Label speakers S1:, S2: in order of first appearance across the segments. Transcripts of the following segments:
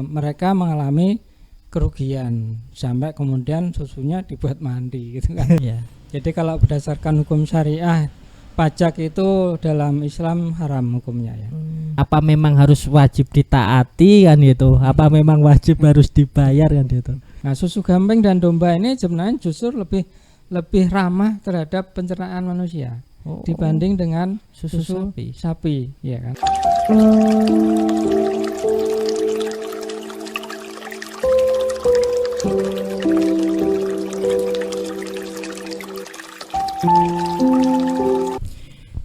S1: mereka mengalami kerugian sampai kemudian susunya dibuat mandi gitu kan.
S2: Ya.
S1: Jadi kalau berdasarkan hukum syariah, pajak itu dalam Islam haram hukumnya ya.
S2: Apa memang harus wajib ditaati kan gitu? Apa memang wajib harus dibayar kan gitu?
S1: Nah, susu kambing dan domba ini sebenarnya justru lebih ramah terhadap pencernaan manusia dibanding dengan susu sapi, ya kan?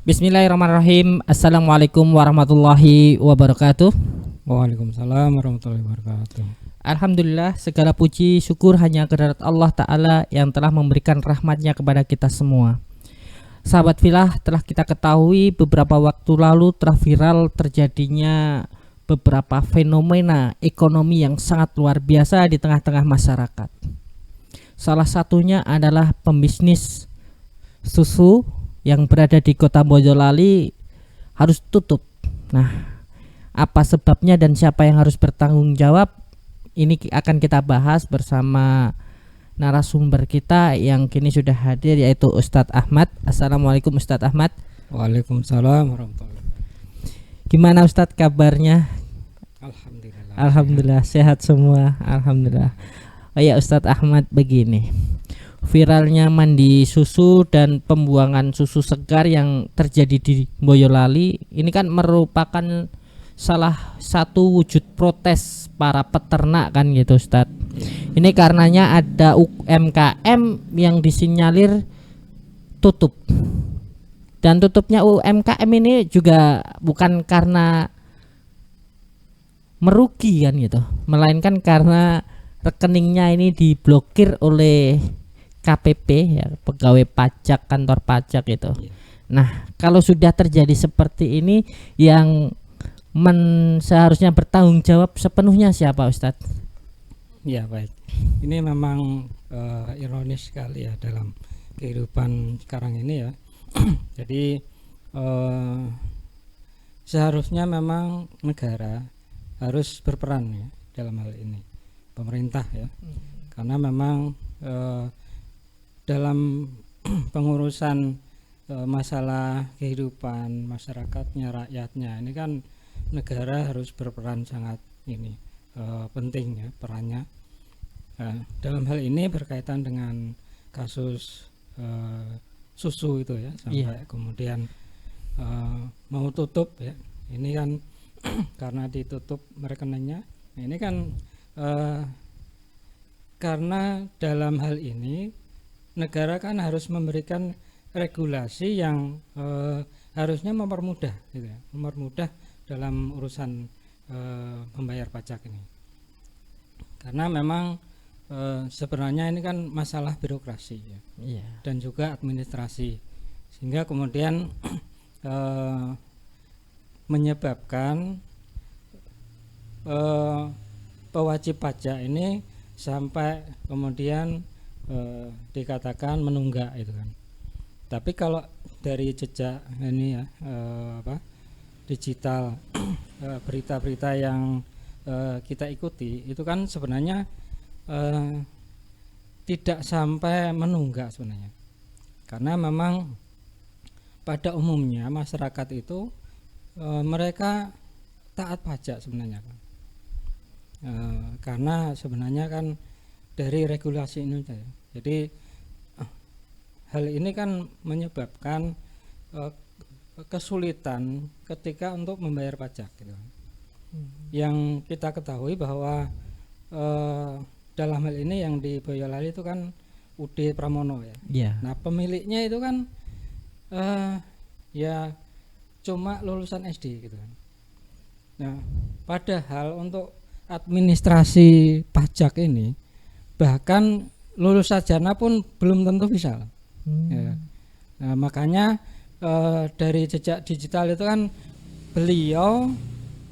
S2: Bismillahirrahmanirrahim. Assalamualaikum warahmatullahi wabarakatuh.
S1: Waalaikumsalam warahmatullahi wabarakatuh.
S2: Alhamdulillah, segala puji syukur hanya kehadirat Allah Ta'ala yang telah memberikan rahmatnya kepada kita semua. Sahabat filah, telah kita ketahui beberapa waktu lalu telah viral terjadinya beberapa fenomena ekonomi yang sangat luar biasa di tengah-tengah masyarakat. Salah satunya adalah pembisnis susu yang berada di kota Boyolali harus tutup. Nah, apa sebabnya dan siapa yang harus bertanggung jawab? Ini akan kita bahas bersama narasumber kita yang kini sudah hadir, yaitu Ustadz Ahmad. Assalamualaikum Ustadz Ahmad.
S1: Waalaikumsalam warahmatullahi wabarakatuh.
S2: Gimana Ustadz kabarnya?
S1: Alhamdulillah.
S2: Alhamdulillah sehat semua. Alhamdulillah. Oh ya Ustadz Ahmad, begini. Viralnya mandi susu dan pembuangan susu segar yang terjadi di Boyolali ini kan merupakan salah satu wujud protes para peternak kan gitu Ustadz. Ini karenanya ada UMKM yang disinyalir tutup. Dan tutupnya UMKM ini juga bukan karena merugi kan gitu, melainkan karena rekeningnya ini diblokir oleh KPP ya, pegawai pajak, kantor pajak itu. Nah, kalau sudah terjadi seperti ini, yang seharusnya bertanggung jawab sepenuhnya siapa Ustadz?
S1: Ya baik, ini memang ironis sekali ya dalam kehidupan sekarang ini ya. Jadi seharusnya memang negara harus berperan ya dalam hal ini, pemerintah ya, karena memang dalam pengurusan masalah kehidupan masyarakatnya, rakyatnya ini kan negara harus berperan sangat penting ya perannya. Dalam hal ini berkaitan dengan kasus susu itu ya, sampai kemudian mau tutup ya, ini kan karena ditutup rekeningnya. Nah, ini kan karena dalam hal ini negara kan harus memberikan regulasi yang harusnya mempermudah gitu ya, mempermudah dalam urusan membayar pajak ini. Karena memang sebenarnya ini kan masalah birokrasi ya, dan juga administrasi, sehingga kemudian menyebabkan pewajib pajak ini sampai kemudian dikatakan menunggak itu kan. Tapi kalau dari jejak ini ya digital, berita-berita yang kita ikuti itu kan sebenarnya tidak sampai menunggak sebenarnya, karena memang pada umumnya masyarakat itu mereka taat pajak sebenarnya kan. Karena sebenarnya kan dari regulasi ini saja. Jadi hal ini kan menyebabkan kesulitan ketika untuk membayar pajak gitu. Yang kita ketahui bahwa dalam hal ini yang di Boyolali itu kan UD Pramono ya. Nah, pemiliknya itu kan ya cuma lulusan SD gitu kan. Nah, padahal untuk administrasi pajak ini bahkan lulus sarjana pun belum tentu bisa. Ya. Nah, makanya dari jejak digital itu kan beliau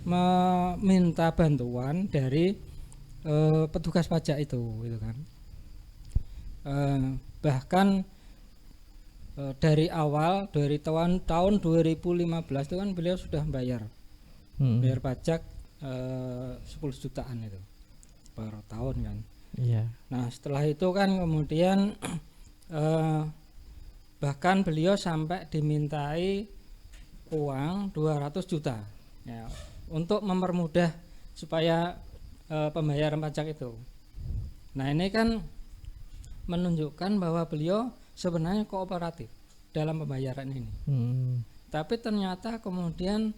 S1: meminta bantuan dari petugas pajak itu kan. Bahkan dari awal dari tahun 2015 itu kan beliau sudah bayar pajak 10 jutaan itu per tahun kan.
S2: Iya.
S1: Nah setelah itu kan kemudian bahkan beliau sampai dimintai uang 200 juta ya, untuk mempermudah supaya pembayaran pajak itu. Nah ini kan menunjukkan bahwa beliau sebenarnya kooperatif dalam pembayaran ini. Tapi ternyata kemudian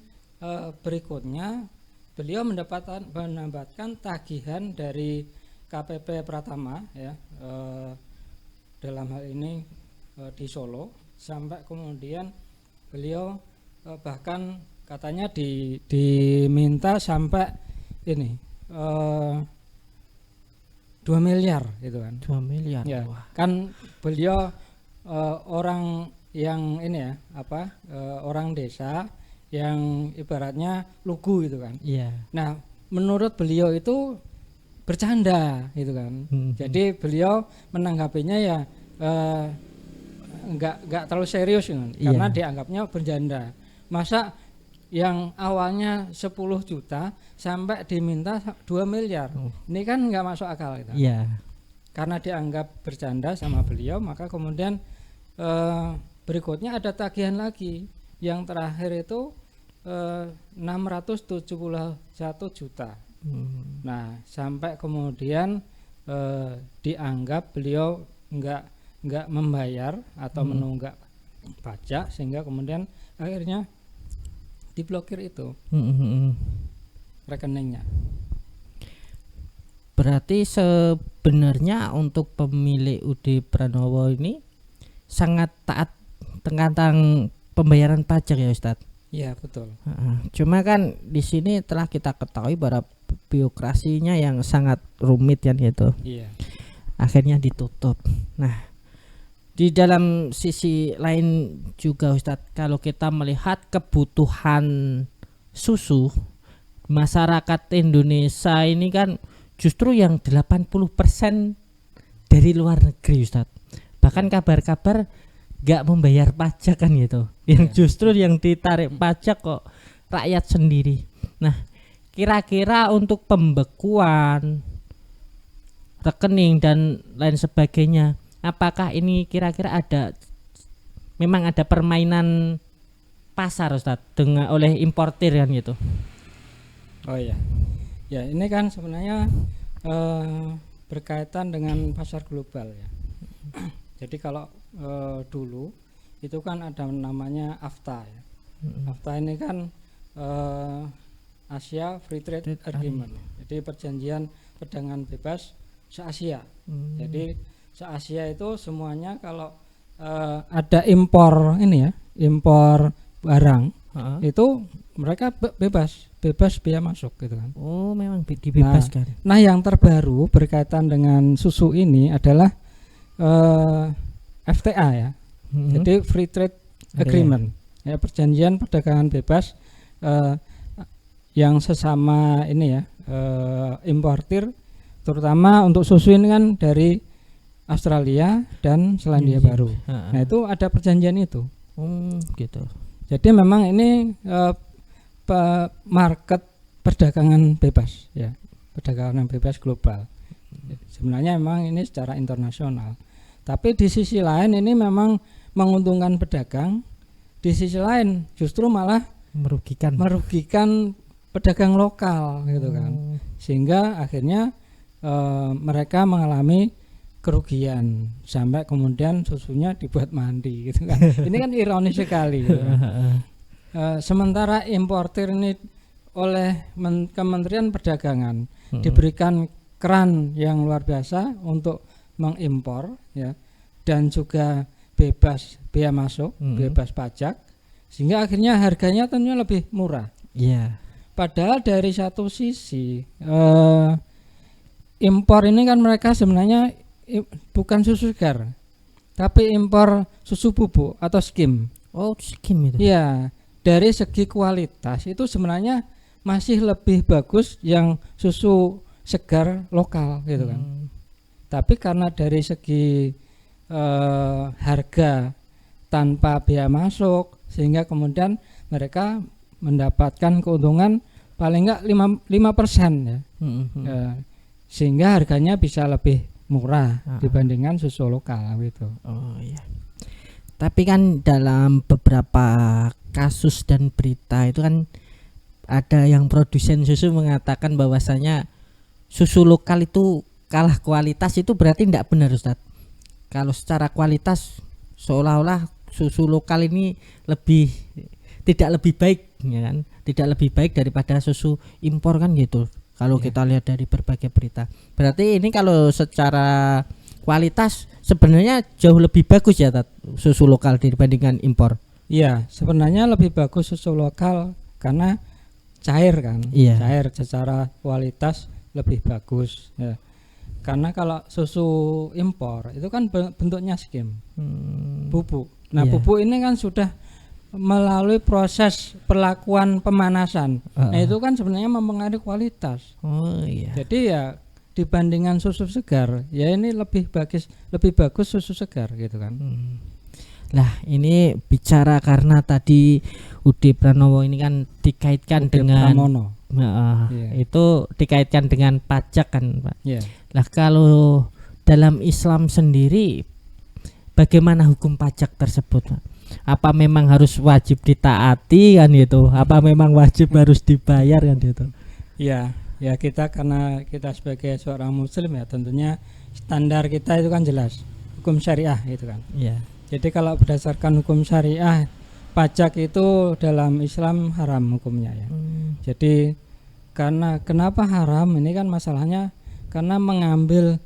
S1: berikutnya beliau mendapatkan tagihan dari KPP Pratama ya, dalam hal ini di Solo, sampai kemudian beliau bahkan katanya diminta sampai ini 2 miliar gitu kan.
S2: 2 miliar.
S1: Ya,
S2: Wah.
S1: kan beliau orang yang ini ya orang desa yang ibaratnya lugu gitu kan.
S2: Iya.
S1: Nah, menurut beliau itu bercanda gitu kan. Jadi beliau menanggapinya ya enggak terlalu serius kan, karena dianggapnya bercanda. Masa yang awalnya 10 juta sampai diminta 2 miliar. Ini kan enggak masuk akal gitu.
S2: Iya.
S1: Karena dianggap bercanda sama beliau, maka kemudian berikutnya ada tagihan lagi. Yang terakhir itu 671 juta. Nah, sampai kemudian dianggap beliau enggak membayar atau menunggak pajak, sehingga kemudian akhirnya diblokir itu rekeningnya.
S2: Berarti sebenarnya untuk pemilik UD Pranowo ini sangat taat tentang pembayaran pajak ya Ustadz.
S1: Iya betul.
S2: Cuma kan di sini telah kita ketahui bahwa birokrasinya yang sangat rumit kan gitu.
S1: Iya.
S2: Akhirnya ditutup. Nah, di dalam sisi lain juga Ustadz, kalau kita melihat kebutuhan susu masyarakat Indonesia ini kan justru yang 80% dari luar negeri Ustadz. Bahkan kabar-kabar gak membayar pajak kan gitu, yang justru yang ditarik pajak kok rakyat sendiri. Nah, kira-kira untuk pembekuan rekening dan lain sebagainya, apakah ini kira-kira memang ada permainan pasar Ustadz dengan oleh importir kan gitu?
S1: Oh iya, ya ini kan sebenarnya berkaitan dengan pasar global ya. Jadi kalau dulu itu kan ada namanya AFTA ya. AFTA ini kan Asia Free Trade Agreement. Jadi perjanjian perdagangan bebas se-Asia. Jadi se-Asia itu semuanya kalau ada impor ini ya, impor barang itu mereka bebas biaya masuk gitu kan.
S2: Oh, memang dibebaskan.
S1: Nah, yang terbaru berkaitan dengan susu ini adalah FTA ya. Jadi Free Trade Agreement, ya, perjanjian perdagangan bebas yang sesama ini ya, importir, terutama untuk susu ini kan dari Australia dan Selandia Baru. Nah, itu ada perjanjian itu.
S2: Gitu.
S1: Jadi memang ini market perdagangan bebas ya, perdagangan bebas global. Sebenarnya memang ini secara internasional. Tapi di sisi lain ini memang menguntungkan pedagang, di sisi lain justru malah merugikan pedagang lokal gitu kan. Sehingga akhirnya mereka mengalami kerugian sampai kemudian susunya dibuat mandi gitu kan. Ini kan ironis sekali gitu kan. Sementara importir ini oleh Kementerian Perdagangan diberikan keran yang luar biasa untuk mengimpor ya, dan juga bebas biaya masuk, bebas pajak, sehingga akhirnya harganya tentunya lebih murah. Padahal dari satu sisi impor ini kan mereka sebenarnya bukan susu segar, tapi impor susu bubuk atau skim.
S2: Oh, skim itu.
S1: Ya, dari segi kualitas itu sebenarnya masih lebih bagus yang susu segar lokal gitu kan. Tapi karena dari segi harga tanpa biaya masuk, sehingga kemudian mereka mendapatkan keuntungan paling enggak 5% ya. Sehingga harganya bisa lebih murah dibandingkan susu lokal gitu.
S2: Oh iya. Tapi kan dalam beberapa kasus dan berita itu kan ada yang produsen susu mengatakan bahwasanya susu lokal itu kalah kualitas, itu berarti tidak benar Ustadz. Kalau secara kualitas seolah-olah susu lokal ini tidak lebih baik ya kan? Tidak lebih baik daripada susu impor kan gitu. Kalau kita lihat dari berbagai berita. Berarti ini kalau secara kualitas sebenarnya jauh lebih bagus ya susu lokal dibandingkan impor.
S1: Iya, sebenarnya lebih bagus susu lokal karena cair kan. Cair secara kualitas lebih bagus ya. Karena kalau susu impor itu kan bentuknya skim, bubuk. Nah, bubuk ini kan sudah melalui proses perlakuan pemanasan. Nah, itu kan sebenarnya mempengaruhi kualitas. Jadi ya dibandingkan susu segar, ya ini lebih bagus susu segar gitu kan.
S2: Lah, ini bicara karena tadi Udi Pranowo ini kan dikaitkan dengan itu dikaitkan dengan pajak kan, Pak. Lah, kalau dalam Islam sendiri bagaimana hukum pajak tersebut, Pak? Apa memang harus wajib ditaati kan gitu? Apa memang wajib harus dibayar kan gitu?
S1: Ya kita karena kita sebagai seorang muslim ya tentunya standar kita itu kan jelas hukum syariah itu kan. Jadi kalau berdasarkan hukum syariah pajak itu dalam Islam haram hukumnya ya. Jadi kenapa haram ini kan masalahnya karena mengambil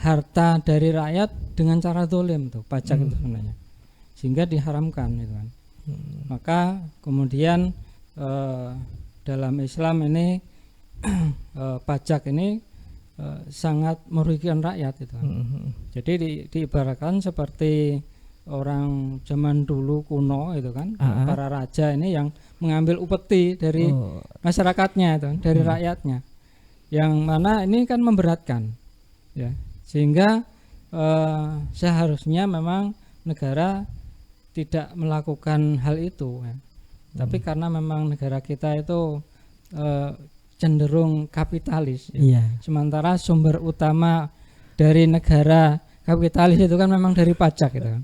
S1: harta dari rakyat dengan cara zalim tuh pajak itu sebenarnya. Sehingga diharamkan gitu kan. Maka kemudian dalam Islam ini pajak ini sangat merugikan rakyat itu kan. Jadi diibaratkan seperti orang zaman dulu kuno itu kan, para raja ini yang mengambil upeti dari masyarakatnya itu, dari rakyatnya. Yang mana ini kan memberatkan ya. Sehingga seharusnya memang negara tidak melakukan hal itu ya. Tapi karena memang negara kita itu cenderung kapitalis ya. Sementara sumber utama dari negara kapitalis itu kan memang dari pajak gitu kan.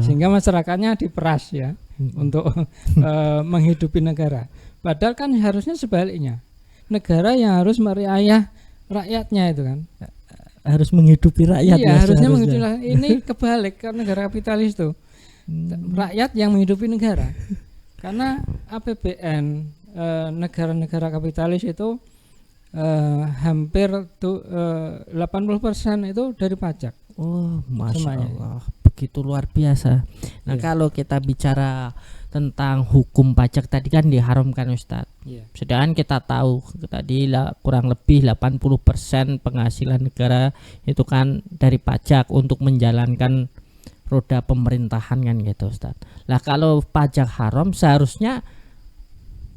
S1: Sehingga masyarakatnya diperas ya untuk menghidupi negara. Padahal kan harusnya sebaliknya. Negara yang harus meriayah rakyatnya itu kan.
S2: Harus menghidupi rakyat.
S1: Iya, harusnya menghidupi rakyat. Ini kebalik kan negara kapitalis itu. Rakyat yang menghidupi negara. Karena APBN negara-negara kapitalis itu hampir 80% itu dari pajak.
S2: Masya Allah, begitu luar biasa. Nah, kalau kita bicara tentang hukum pajak tadi kan diharamkan Ustadz. Sedangkan kita tahu tadi kurang lebih 80% penghasilan negara itu kan dari pajak untuk menjalankan roda pemerintahan kan gitu Ustadz. Lah, kalau pajak haram seharusnya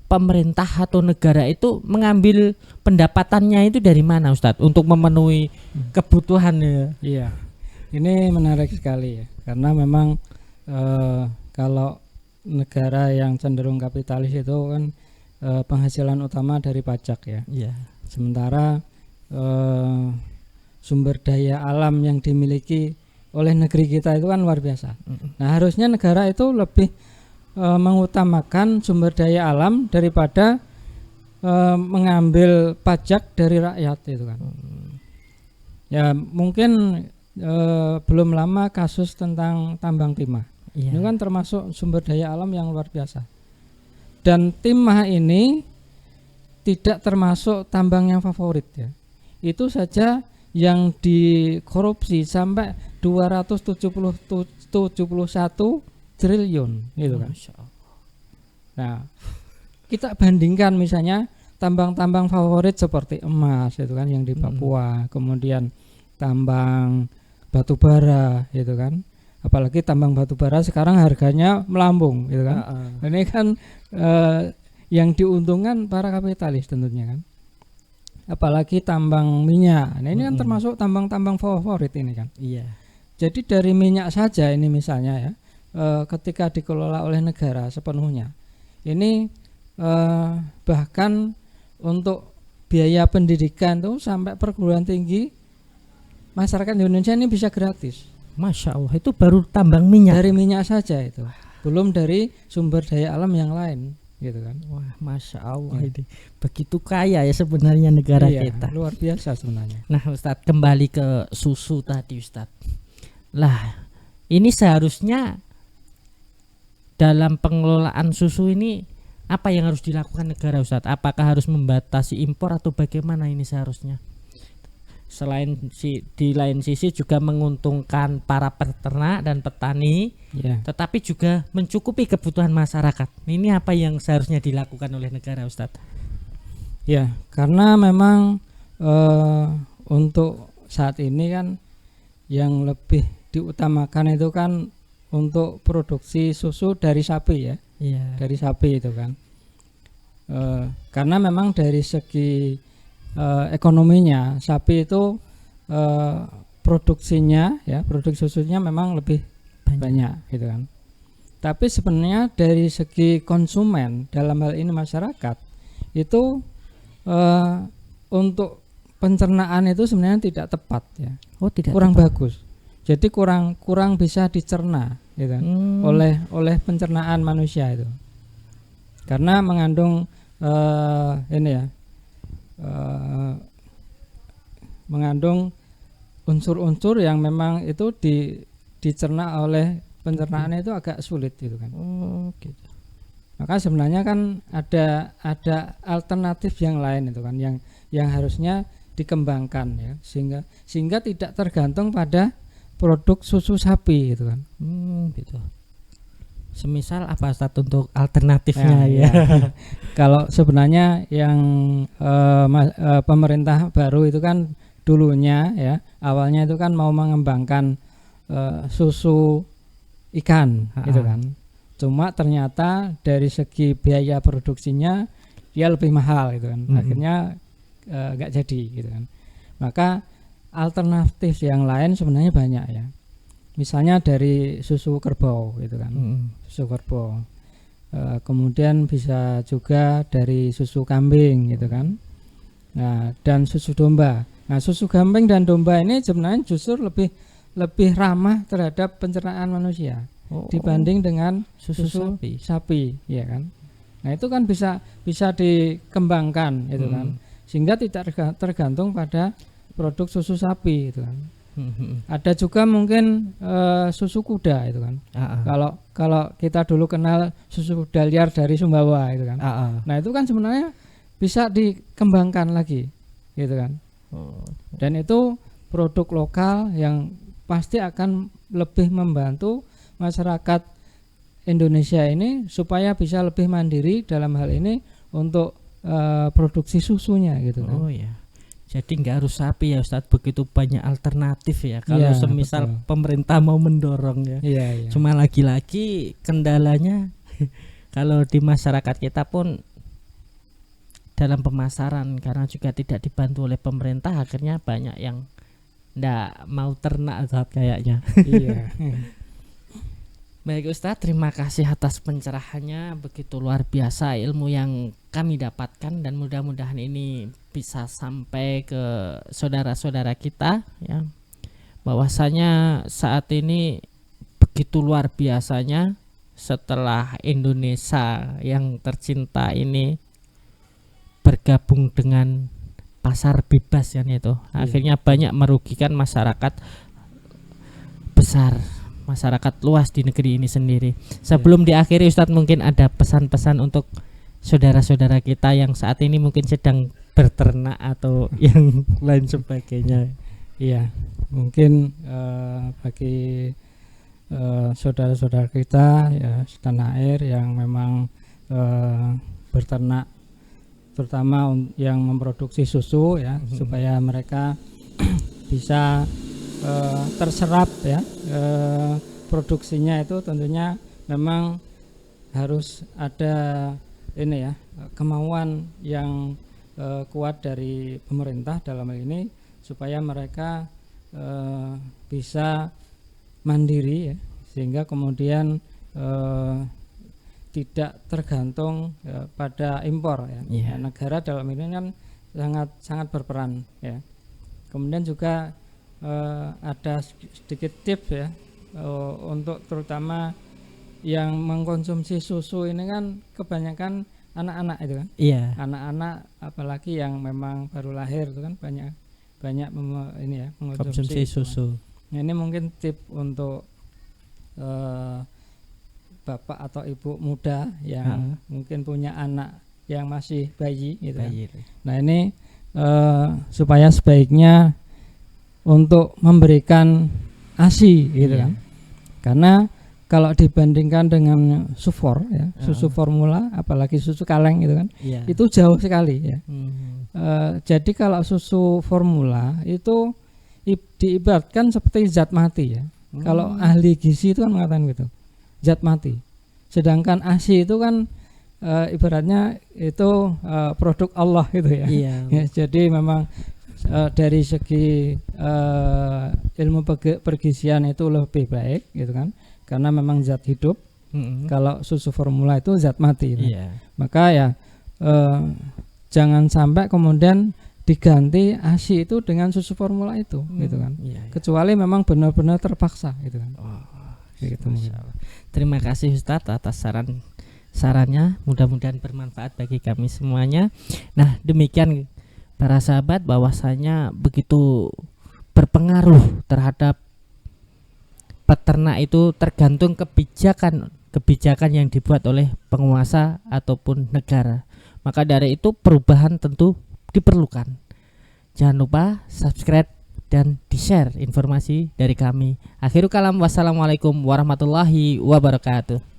S2: pemerintah atau negara itu mengambil pendapatannya itu dari mana Ustadz untuk memenuhi kebutuhannya?
S1: Iya, ini menarik sekali ya, karena memang kalau negara yang cenderung kapitalis itu kan penghasilan utama dari pajak ya. Sementara sumber daya alam yang dimiliki oleh negeri kita itu kan luar biasa. Nah, harusnya negara itu lebih mengutamakan sumber daya alam daripada mengambil pajak dari rakyat itu kan. Ya mungkin belum lama kasus tentang tambang timah. Ini kan termasuk sumber daya alam yang luar biasa. Dan timah ini tidak termasuk tambang yang favorit ya. Itu saja yang dikorupsi sampai 271 triliun gitu kan. Nah, kita bandingkan misalnya tambang-tambang favorit seperti emas itu kan yang di Papua, kemudian tambang batu bara gitu kan. Apalagi tambang batu bara sekarang harganya melambung gitu kan. Ini kan yang diuntungkan para kapitalis tentunya kan. Apalagi tambang minyak. Nah, ini kan termasuk tambang-tambang favorit ini kan. Jadi dari minyak saja ini misalnya ya, ketika dikelola oleh negara sepenuhnya, ini bahkan untuk biaya pendidikan tuh sampai perguruan tinggi masyarakat Indonesia ini bisa gratis.
S2: Masya Allah, itu baru tambang minyak.
S1: Dari minyak saja itu, belum dari sumber daya alam yang lain, gitu kan.
S2: Wah, Masya Allah, ini begitu kaya ya sebenarnya negara kita.
S1: Luar biasa sebenarnya.
S2: Nah Ustadz, kembali ke susu tadi Ustadz. Lah, ini seharusnya dalam pengelolaan susu ini apa yang harus dilakukan negara Ustadz? Apakah harus membatasi impor atau bagaimana ini seharusnya? Selain di lain sisi juga menguntungkan para peternak dan petani, tetapi juga mencukupi kebutuhan masyarakat. Ini apa yang seharusnya dilakukan oleh negara, Ustadz?
S1: Ya, karena memang untuk saat ini kan yang lebih diutamakan itu kan untuk produksi susu dari sapi ya, dari sapi itu kan. Karena memang dari segi ekonominya sapi itu produksinya ya, produksi susunya memang lebih banyak gitu kan. Tapi sebenarnya dari segi konsumen, dalam hal ini masyarakat, itu untuk pencernaan itu sebenarnya tidak tepat ya. Kurang bagus. Jadi kurang bisa dicerna gitu kan, oleh pencernaan manusia itu. Karena mengandung ini ya, mengandung unsur-unsur yang memang itu dicerna oleh pencernaan itu agak sulit gitu kan. Gitu. Maka sebenarnya kan ada alternatif yang lain itu kan, yang harusnya dikembangkan ya, sehingga tidak tergantung pada produk susu sapi gitu kan.
S2: Gitu. Semisal apa Ustaz untuk alternatifnya ya?
S1: Kalau sebenarnya yang pemerintah baru itu kan dulunya ya, awalnya itu kan mau mengembangkan susu ikan gitu kan. Cuma ternyata dari segi biaya produksinya dia lebih mahal gitu kan. Akhirnya nggak jadi gitu kan. Maka alternatif yang lain sebenarnya banyak ya. Misalnya dari susu kerbau gitu kan, susu kerbau. Kemudian bisa juga dari susu kambing gitu kan. Nah, dan susu domba. Nah, susu kambing dan domba ini sebenarnya justru lebih ramah terhadap pencernaan manusia dibanding dengan susu sapi ya kan. Nah, itu kan bisa dikembangkan gitu kan. Sehingga tidak tergantung pada produk susu sapi itu kan. Ada juga mungkin susu kuda itu kan. Kalau kita dulu kenal susu kuda liar dari Sumbawa itu kan. Nah, itu kan sebenarnya bisa dikembangkan lagi gitu kan. Dan itu produk lokal yang pasti akan lebih membantu masyarakat Indonesia ini supaya bisa lebih mandiri dalam hal ini untuk produksi susunya gitu kan.
S2: Jadi nggak harus sapi ya Ustadz, begitu banyak alternatif ya. Kalau semisal pemerintah mau mendorong ya. Cuma lagi-lagi kendalanya kalau di masyarakat kita pun dalam pemasaran, karena juga tidak dibantu oleh pemerintah, akhirnya banyak yang nggak mau ternak Ustadz kayaknya. Baik Ustadz, terima kasih atas pencerahannya, begitu luar biasa ilmu yang kami dapatkan, dan mudah-mudahan ini bisa sampai ke saudara-saudara kita ya, bahwasanya saat ini begitu luar biasanya setelah Indonesia yang tercinta ini bergabung dengan pasar bebas ya itu, akhirnya banyak merugikan masyarakat besar, masyarakat luas di negeri ini sendiri. Sebelum diakhiri Ustadz, mungkin ada pesan-pesan untuk saudara-saudara kita yang saat ini mungkin sedang berternak atau yang lain sebagainya.
S1: Iya, mungkin bagi saudara-saudara kita ya setanah air yang memang berternak, terutama yang memproduksi susu ya, supaya mereka bisa terserap ya, produksinya itu tentunya memang harus ada ini ya, kemauan yang kuat dari pemerintah dalam hal ini, supaya mereka bisa mandiri ya, sehingga kemudian tidak tergantung pada impor ya.
S2: Iya.
S1: Negara dalam ini kan sangat berperan ya. Kemudian juga ada sedikit tips ya untuk terutama yang mengkonsumsi susu ini kan kebanyakan anak-anak itu kan.
S2: Iya.
S1: Anak-anak apalagi yang memang baru lahir itu kan banyak ini ya
S2: Konsumsi susu.
S1: Nah, ini mungkin tips untuk bapak atau ibu muda yang mungkin punya anak yang masih bayi gitu kan. Nah ini supaya sebaiknya untuk memberikan ASI gitu kan. Karena kalau dibandingkan dengan sufor ya, susu formula apalagi susu kaleng gitu kan, itu jauh sekali ya. Jadi kalau susu formula itu diibaratkan seperti zat mati ya. Kalau ahli gizi itu kan mengatakan gitu, zat mati. Sedangkan ASI itu kan ibaratnya itu produk Allah gitu ya. Ya jadi memang dari segi ilmu pergizian itu lebih baik gitu kan, karena memang zat hidup. Kalau susu formula itu zat mati gitu. Maka ya jangan sampai kemudian diganti ASI itu dengan susu formula itu gitu kan. Kecuali memang benar-benar terpaksa gitu kan. Gitu.
S2: Terima kasih Ustadz atas sarannya, mudah-mudahan bermanfaat bagi kami semuanya. Nah demikian para sahabat, bahwasanya begitu berpengaruh terhadap peternak itu tergantung kebijakan yang dibuat oleh penguasa ataupun negara. Maka dari itu perubahan tentu diperlukan. Jangan lupa subscribe dan di-share informasi dari kami. Akhirul kalam, wassalamualaikum warahmatullahi wabarakatuh.